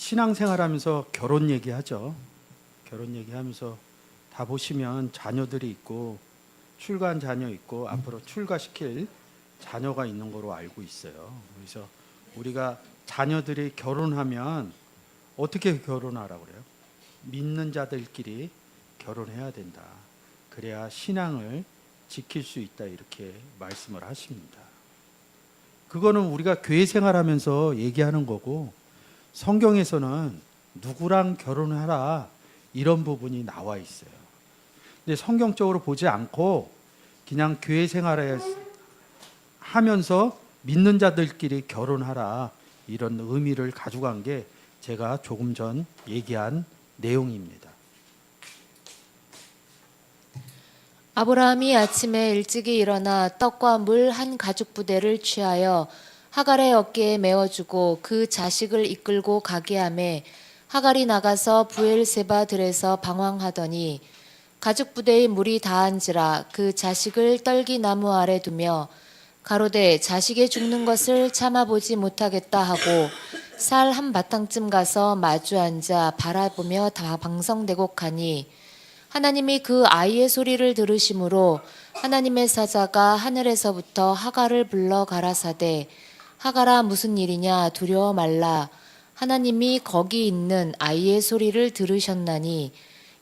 신앙생활하면서 결혼 얘기하죠. 결혼 얘기하면서 다 보시면 자녀들이 있고 출가한 자녀 있고 앞으로 출가시킬 자녀가 있는 거로 알고 있어요. 그래서 우리가 자녀들이 결혼하면 어떻게 결혼하라고 그래요? 믿는 자들끼리 결혼해야 된다. 그래야 신앙을 지킬 수 있다 이렇게 말씀을 하십니다. 그거는 우리가 교회 생활하면서 얘기하는 거고 성경에서는 누구랑 결혼하라 이런 부분이 나와 있어요. 근데 성경적으로 보지 않고 그냥 교회 생활에 하면서 믿는 자들끼리 결혼하라 이런 의미를 가져간 게 제가 조금 전 얘기한 내용입니다. 아브라함이 아침에 일찍이 일어나 떡과 물 한 가죽 부대를 취하여 하갈의 어깨에 메어주고 그 자식을 이끌고 가게 하매 하갈이 나가서 부엘세바 들에서 방황하더니 가죽 부대의 물이 다한지라 그 자식을 떨기 나무 아래 두며 가로되 자식의 죽는 것을 참아보지 못하겠다 하고 쌀 한 바탕쯤 가서 마주 앉아 바라보며 다 방성되고 가니 하나님이 그 아이의 소리를 들으심으로 하나님의 사자가 하늘에서부터 하갈을 불러 가라사대 하갈아 무슨 일이냐 두려워 말라 하나님이 거기 있는 아이의 소리를 들으셨나니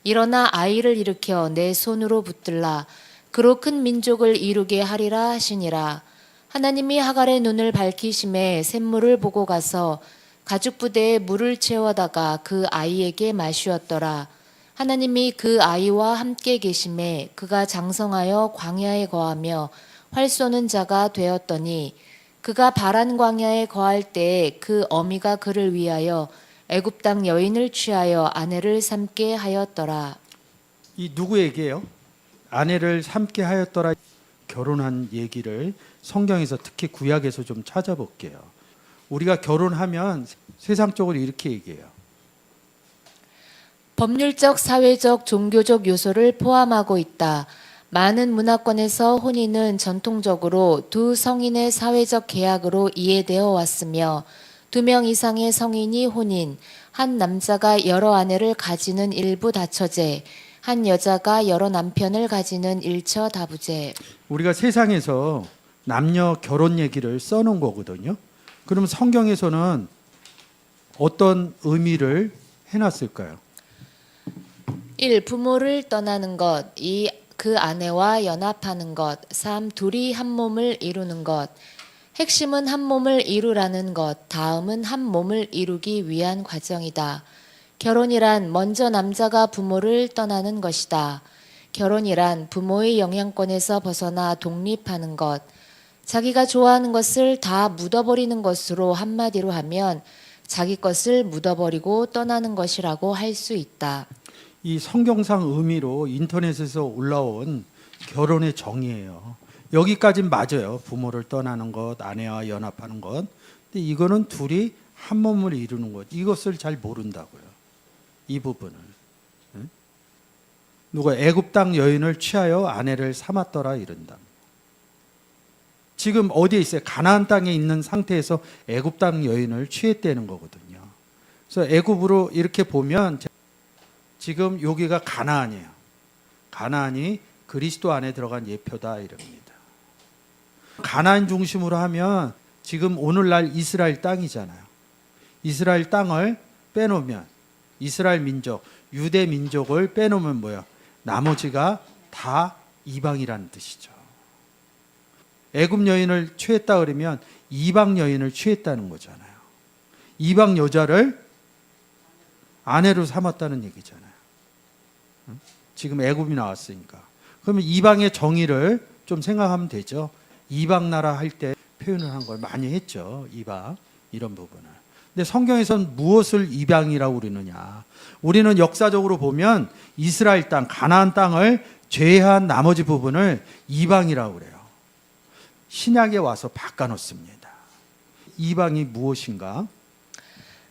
일어나 아이를 일으켜 내 손으로 붙들라 그로 큰 민족을 이루게 하리라 하시니라. 하나님이 하갈의 눈을 밝히심에 샘물을 보고 가서 가죽 부대에 물을 채워다가 그 아이에게 마시었더라. 하나님이 그 아이와 함께 계심에 그가 장성하여 광야에 거하며 활 쏘는 자가 되었더니 그가 바란 광야에 거할 때에 그 어미가 그를 위하여 애굽 땅 여인을 취하여 아내를 삼게 하였더라. 이 누구 얘기예요? 아내를 삼게 하였더라. 결혼한 얘기를 성경에서 특히 구약에서 좀 찾아볼게요. 우리가 결혼하면 세상적으로 이렇게 얘기해요. 법률적, 사회적, 종교적 요소를 포함하고 있다. 많은 문화권에서 혼인은 전통적으로 두 성인의 사회적 계약으로 이해되어 왔으며 2명 이상의 성인이 혼인, 한 남자가 여러 아내를 가지는 일부 다처제, 한 여자가 여러 남편을 가지는 일처 다부제. 우리가 세상에서 남녀 결혼 얘기를 써놓은 거거든요. 그럼 성경에서는 어떤 의미를 해놨을까요? 1. 부모를 떠나는 것. 2. 그 아내와 연합하는 것. 3. 둘이 한 몸을 이루는 것. 핵심은 한 몸을 이루라는 것. 다음은 한 몸을 이루기 위한 과정이다. 결혼이란 먼저 남자가 부모를 떠나는 것이다. 결혼이란 부모의 영향권에서 벗어나 독립하는 것. 자기가 좋아하는 것을 다 묻어버리는 것으로 한마디로 하면 자기 것을 묻어버리고 떠나는 것이라고 할 수 있다. 이 성경상 의미로 인터넷에서 올라온 결혼의 정의예요. 여기까진 맞아요. 부모를 떠나는 것, 아내와 연합하는 것. 근데 이거는 둘이 한 몸을 이루는 것. 이것을 잘 모른다고요. 이 부분을. 누가 애굽 땅 여인을 취하여 아내를 삼았더라 이른다. 지금 어디에 있어요? 가나안 땅에 있는 상태에서 애굽 땅 여인을 취했다는 거거든요. 그래서 애굽으로 이렇게 보면 지금 여기가 가나안이에요. 가나안이 그리스도 안에 들어간 예표다 이럽니다. 가나안 중심으로 하면 지금 오늘날 이스라엘 땅이잖아요. 이스라엘 땅을 빼놓으면 이스라엘 민족, 유대 민족을 빼놓으면 뭐예요? 나머지가 다 이방이라는 뜻이죠. 애굽 여인을 취했다 그러면 이방 여인을 취했다는 거잖아요. 이방 여자를 아내로 삼았다는 얘기잖아요. 지금 애굽이 나왔으니까. 그러면 이방의 정의를 좀 생각하면 되죠. 이방 나라 할 때 표현을 한 걸 많이 했죠. 이방 이런 부분을. 근데 성경에서는 무엇을 이방이라고 그러느냐. 우리는 역사적으로 보면 이스라엘 땅, 가나안 땅을 제외한 나머지 부분을 이방이라고 그래요. 신약에 와서 바꿔놓습니다. 이방이 무엇인가?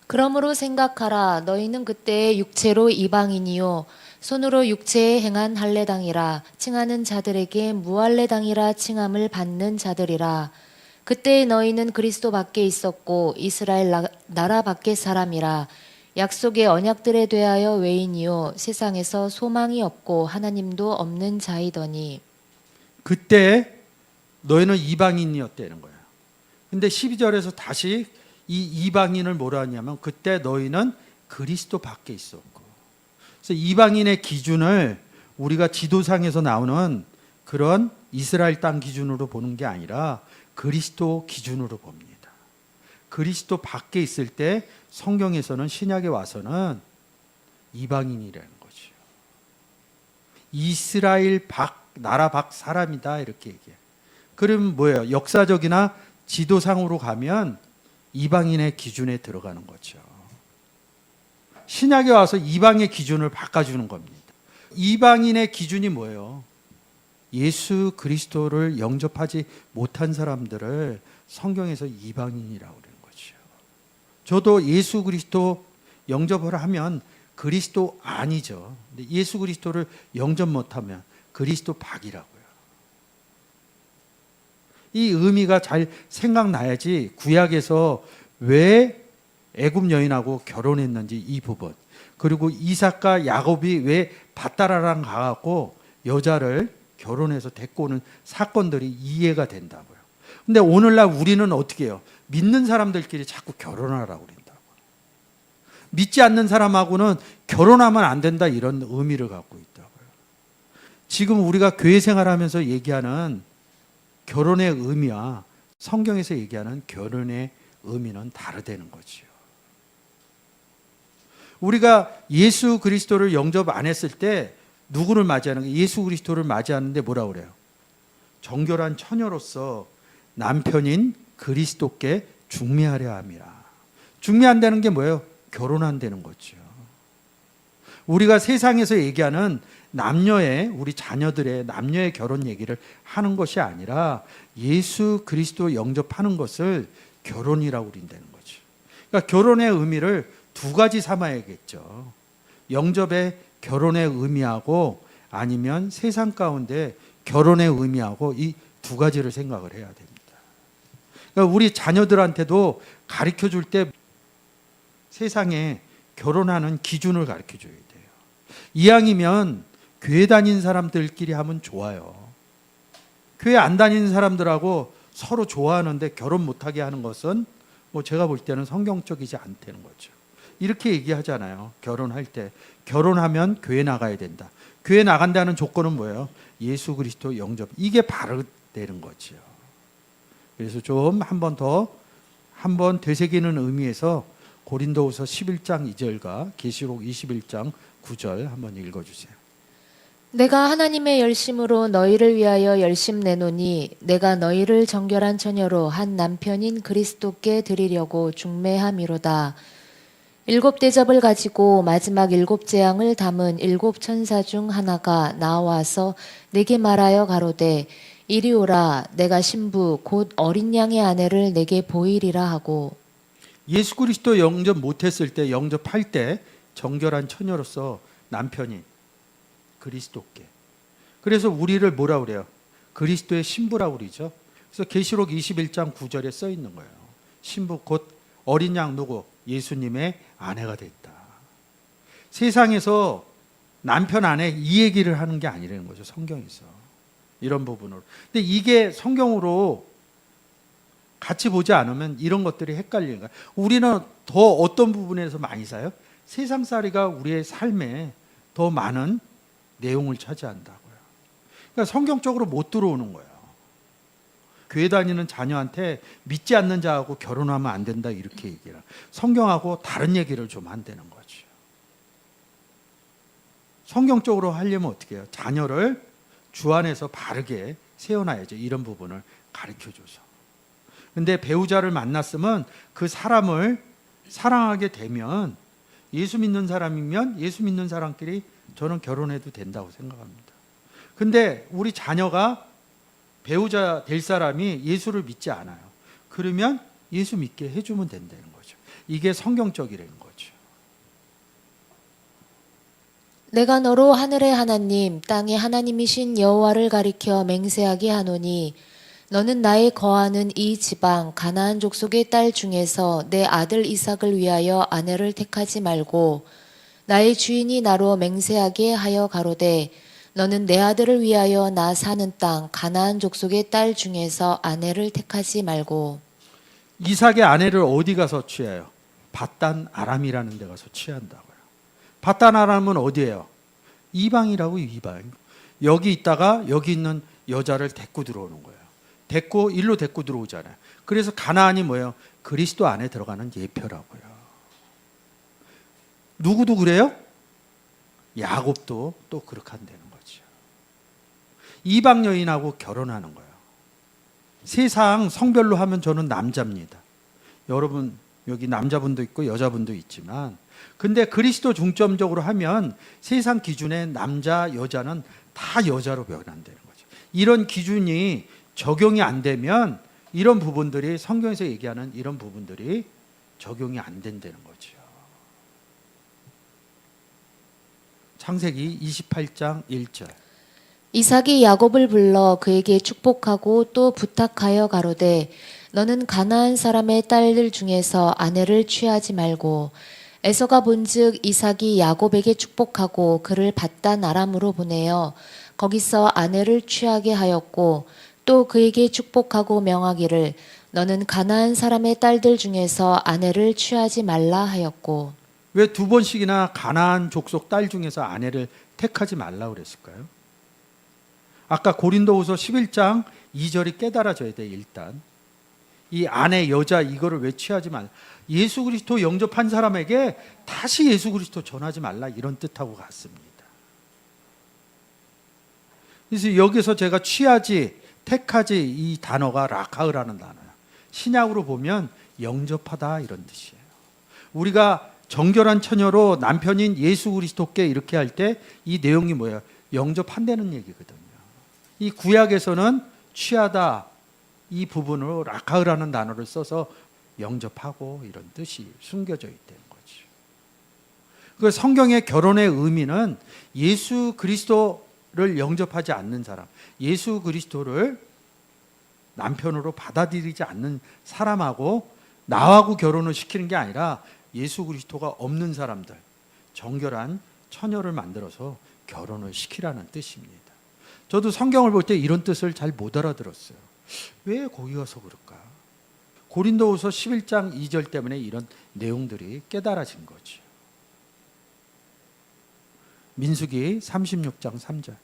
그러므로 생각하라. 너희는 그때 육체로 이방인이요 손으로 육체에 행한 할례당이라 칭하는 자들에게 무할례당이라 칭함을 받는 자들이라. 그때 너희는 그리스도 밖에 있었고 이스라엘 나라 밖의 사람이라. 약속의 언약들에 대하여 외인이요 세상에서 소망이 없고 하나님도 없는 자이더니 그때 너희는 이방인이었다는 거야. 근데 12절에서 다시 이 이방인을 뭐라 하냐면 그때 너희는 그리스도 밖에 있었고. 그래서 이방인의 기준을 우리가 지도상에서 나오는 그런 이스라엘 땅 기준으로 보는 게 아니라 그리스도 기준으로 봅니다. 그리스도 밖에 있을 때 성경에서는 신약에 와서는 이방인이라는 거죠. 이스라엘 밖, 나라 밖 사람이다 이렇게 얘기해요. 그럼 뭐예요? 역사적이나 지도상으로 가면 이방인의 기준에 들어가는 거죠. 신약에 와서 이방의 기준을 바꿔주는 겁니다. 이방인의 기준이 뭐예요? 예수 그리스도를 영접하지 못한 사람들을 성경에서 이방인이라고 그러는 거죠. 저도 예수 그리스도 영접을 하면 그리스도 아니죠. 근데 예수 그리스도를 영접 못하면 그리스도 밖이라고요. 이 의미가 잘 생각나야지 구약에서 왜 애굽 여인하고 결혼했는지 이 부분, 그리고 이삭과 야곱이 왜 밧다라랑 가갖고 여자를 결혼해서 데리고 오는 사건들이 이해가 된다고요. 근데 오늘날 우리는 어떻게 해요? 믿는 사람들끼리 자꾸 결혼하라고 그런다고. 믿지 않는 사람하고는 결혼하면 안 된다 이런 의미를 갖고 있다고요. 지금 우리가 교회 생활하면서 얘기하는 결혼의 의미와 성경에서 얘기하는 결혼의 의미는 다르다는 거죠. 우리가 예수 그리스도를 영접 안 했을 때 누구를 맞이하는 거예요? 예수 그리스도를 맞이하는데 뭐라고 그래요? 정결한 처녀로서 남편인 그리스도께 중매하려 함이라. 중매한다는 게 뭐예요? 결혼한다는 거죠. 우리가 세상에서 얘기하는 남녀의, 우리 자녀들의 남녀의 결혼 얘기를 하는 것이 아니라 예수 그리스도 영접하는 것을 결혼이라고 그린다는 거죠. 그러니까 결혼의 의미를 두 가지 삼아야겠죠. 영접의 결혼의 의미하고 아니면 세상 가운데 결혼의 의미하고 이 두 가지를 생각을 해야 됩니다. 그러니까 우리 자녀들한테도 가르쳐 줄 때 세상에 결혼하는 기준을 가르쳐 줘야 돼요. 이왕이면 교회 다니는 사람들끼리 하면 좋아요. 교회 안 다니는 사람들하고 서로 좋아하는데 결혼 못하게 하는 것은 뭐 제가 볼 때는 성경적이지 않다는 거죠. 이렇게 얘기하잖아요. 결혼할 때 결혼하면 교회 나가야 된다. 교회 나간다는 조건은 뭐예요? 예수 그리스도 영접. 이게 바로 되는 거죠. 그래서 좀 한 번 되새기는 의미에서 고린도후서 11장 2절과 계시록 21장 9절 한번 읽어주세요. 내가 하나님의 열심으로 너희를 위하여 열심 내노니 내가 너희를 정결한 처녀로 한 남편인 그리스도께 드리려고 중매함이로다. 7 대접을 가지고 마지막 7 재앙을 담은 7 천사 중 하나가 나와서 내게 말하여 가로되 이리 오라. 내가 신부 곧 어린 양의 아내를 내게 보이리라 하고. 예수 그리스도 영접 못했을 때, 영접할 때 정결한 처녀로서 남편이 그리스도께. 그래서 우리를 뭐라 그래요? 그리스도의 신부라고 그러죠. 그래서 계시록 21장 9절에 써 있는 거예요. 신부 곧 어린 양 누구? 예수님의 아내가 됐다. 세상에서 남편 아내 이 얘기를 하는 게 아니라는 거죠. 성경에서. 이런 부분으로. 근데 이게 성경으로 같이 보지 않으면 이런 것들이 헷갈리는 거예요. 우리는 더 어떤 부분에서 많이 사요? 세상살이가 우리의 삶에 더 많은 내용을 차지한다고요. 그러니까 성경적으로 못 들어오는 거예요. 교회 다니는 자녀한테 믿지 않는 자하고 결혼하면 안 된다 이렇게 얘기를. 성경하고 다른 얘기를 좀 한다는 거죠. 성경적으로 하려면 어떻게 해요? 자녀를 주 안에서 바르게 세워놔야죠. 이런 부분을 가르쳐줘서. 근데 배우자를 만났으면 그 사람을 사랑하게 되면 예수 믿는 사람이면 예수 믿는 사람끼리 저는 결혼해도 된다고 생각합니다. 근데 우리 자녀가 배우자 될 사람이 예수를 믿지 않아요. 그러면 예수 믿게 해주면 된다는 거죠. 이게 성경적이라는 거죠. 내가 너로 하늘의 하나님 땅의 하나님이신 여호와를 가리켜 맹세하게 하노니 너는 나의 거하는 이 지방 가나안 족속의 딸 중에서 내 아들 이삭을 위하여 아내를 택하지 말고 나의 주인이 나로 맹세하게 하여 가로되 너는 내 아들을 위하여 나 사는 땅 가나안 족속의 딸 중에서 아내를 택하지 말고. 이삭의 아내를 어디 가서 취해요? 밧단 아람이라는 데 가서 취한다고요. 밧단 아람은 어디예요? 이방이라고. 이방. 여기 있다가 여기 있는 여자를 데리고 들어오는 거예요. 일로 데리고 들어오잖아요. 그래서 가나안이 뭐예요? 그리스도 안에 들어가는 예표라고요. 누구도 그래요? 야곱도 또 그렇게 한다는 거죠. 이방 여인하고 결혼하는 거예요. 세상 성별로 하면 저는 남자입니다. 여러분 여기 남자분도 있고 여자분도 있지만, 근데 그리스도 중점적으로 하면 세상 기준에 남자 여자는 다 여자로 변한다는 거죠. 이런 기준이 적용이 안 되면 이런 부분들이, 성경에서 얘기하는 이런 부분들이 적용이 안 된다는 거죠. 창세기 28장 1절. 이삭이 야곱을 불러 그에게 축복하고 또 부탁하여 가로되 너는 가나안 사람의 딸들 중에서 아내를 취하지 말고. 에서가 본즉 이삭이 야곱에게 축복하고 그를 밧단 아람으로 보내어 거기서 아내를 취하게 하였고 또 그에게 축복하고 명하기를 너는 가나안 사람의 딸들 중에서 아내를 취하지 말라 하였고. 왜 두 번씩이나 가나안 족속 딸 중에서 아내를 택하지 말라 그랬을까요? 아까 고린도후서 11장 2절이 깨달아져야 돼. 일단 이 아내 여자 이거를 왜 취하지 말라. 예수 그리스도 영접한 사람에게 다시 예수 그리스도 전하지 말라, 이런 뜻하고 같습니다. 그래서 여기서 제가 취하지, 택하지, 이 단어가 라카으라는 단어예요. 신약으로 보면 영접하다 이런 뜻이에요. 우리가 정결한 처녀로 남편인 예수 그리스도께 이렇게 할 때 이 내용이 뭐예요? 영접한다는 얘기거든요. 이 구약에서는 취하다 이 부분으로 라카으라는 단어를 써서 영접하고 이런 뜻이 숨겨져 있다는 거죠. 그 성경의 결혼의 의미는 예수 그리스도를 영접하지 않는 사람, 예수 그리스도를 남편으로 받아들이지 않는 사람하고 나하고 결혼을 시키는 게 아니라 예수 그리스도가 없는 사람들, 정결한 처녀를 만들어서 결혼을 시키라는 뜻입니다. 저도 성경을 볼 때 이런 뜻을 잘 못 알아들었어요. 왜 거기 가서 그럴까? 고린도후서 11장 2절 때문에 이런 내용들이 깨달아진 거죠. 민수기 36장 3절.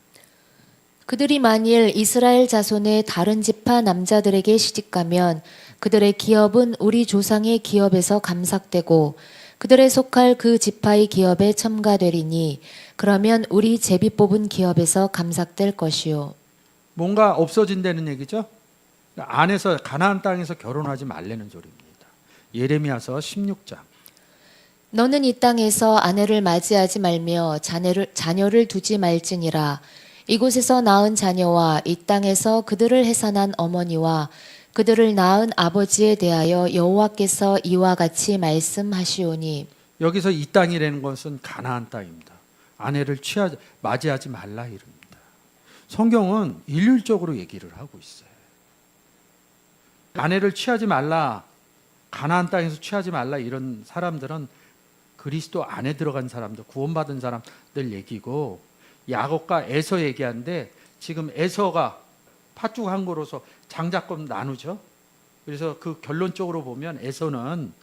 그들이 만일 이스라엘 자손의 다른 지파 남자들에게 시집가면 그들의 기업은 우리 조상의 기업에서 감삭되고 그들의 속할 그 지파의 기업에 첨가되리니 그러면 우리 제비 뽑은 기업에서 감삭될 것이요. 뭔가 없어진다는 얘기죠. 안에서 가나안 땅에서 결혼하지 말라는 소리입니다. 예레미야서 16장. 너는 이 땅에서 아내를 맞이하지 말며 자녀를 두지 말지니라. 이곳에서 낳은 자녀와 이 땅에서 그들을 해산한 어머니와 그들을 낳은 아버지에 대하여 여호와께서 이와 같이 말씀하시오니. 여기서 이 땅이라는 것은 가나안 땅입니다. 아내를 맞이하지 말라 이릅니다. 성경은 일률적으로 얘기를 하고 있어요. 아내를 취하지 말라, 가나안 땅에서 취하지 말라, 이런 사람들은 그리스도 안에 들어간 사람들, 구원받은 사람들 얘기고, 야곱과 에서 얘기하는데 지금 에서가 팥죽한 거로서 장자권 나누죠. 그래서 그 결론적으로 보면 에서는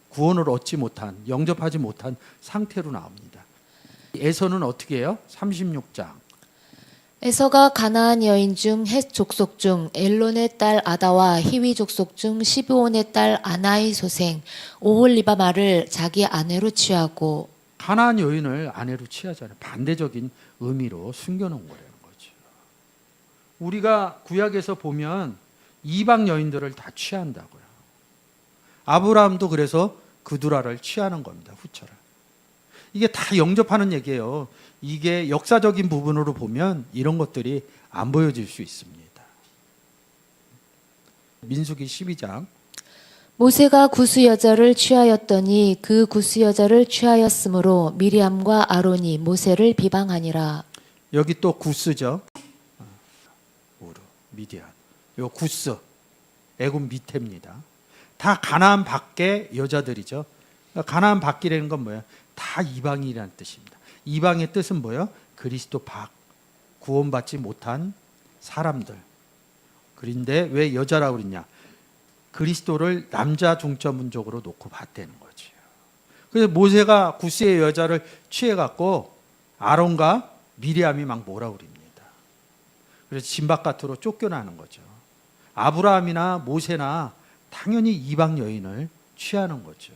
구원을 얻지 못한, 영접하지 못한 상태로 나옵니다. 에서는 어떻게 해요? 36장. 에서가 가나안 여인 중 헷 족속 중 엘론의 딸 아다와 히위 족속 중 시브온의 딸 아나의 소생 오홀리바마를 자기 아내로 취하고. 가나안 여인을 아내로 취하잖아요. 반대적인 의미로 숨겨놓은 거라는 거죠. 우리가 구약에서 보면 이방 여인들을 다 취한다고요. 아브라함도 그래서 그두라를 취하는 겁니다. 후처를. 이게 다 영접하는 얘기예요. 이게 역사적인 부분으로 보면 이런 것들이 안 보여질 수 있습니다. 민수기 12장. 모세가 구스 여자를 취하였더니 그 구스 여자를 취하였으므로 미리암과 아론이 모세를 비방하니라. 여기 또 구스죠. 우르, 미디안. 요 구스, 애굽 밑에입니다. 다 가나안 밖의 여자들이죠. 그러니까 가나안 밖이라는 건 뭐예요? 다 이방인이라는 뜻입니다. 이방의 뜻은 뭐예요? 그리스도 밖, 구원받지 못한 사람들. 그런데 왜 여자라고 그랬냐? 그리스도를 남자 중점적으로 놓고 봤다는 거죠. 그래서 모세가 구스의 여자를 취해갖고 아론과 미리암이 막 뭐라고 그럽니다. 그래서 진바깥으로 쫓겨나는 거죠. 아브라함이나 모세나 당연히 이방 여인을 취하는 거죠.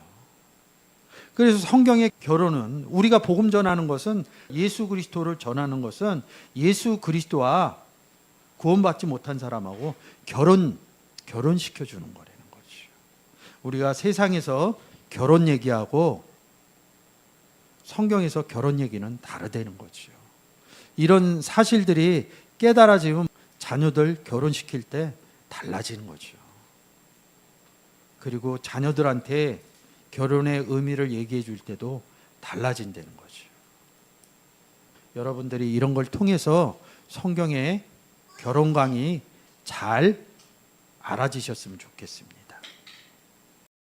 그래서 성경의 결혼은, 우리가 복음 전하는 것은, 예수 그리스도를 전하는 것은 예수 그리스도와 구원받지 못한 사람하고 결혼시켜주는 거라는 거죠. 우리가 세상에서 결혼 얘기하고 성경에서 결혼 얘기는 다르다는 거죠. 이런 사실들이 깨달아지면 자녀들 결혼시킬 때 달라지는 거죠. 그리고 자녀들한테 결혼의 의미를 얘기해 줄 때도 달라진다는 거죠. 여러분들이 이런 걸 통해서 성경의 결혼 강의 잘 알아지셨으면 좋겠습니다.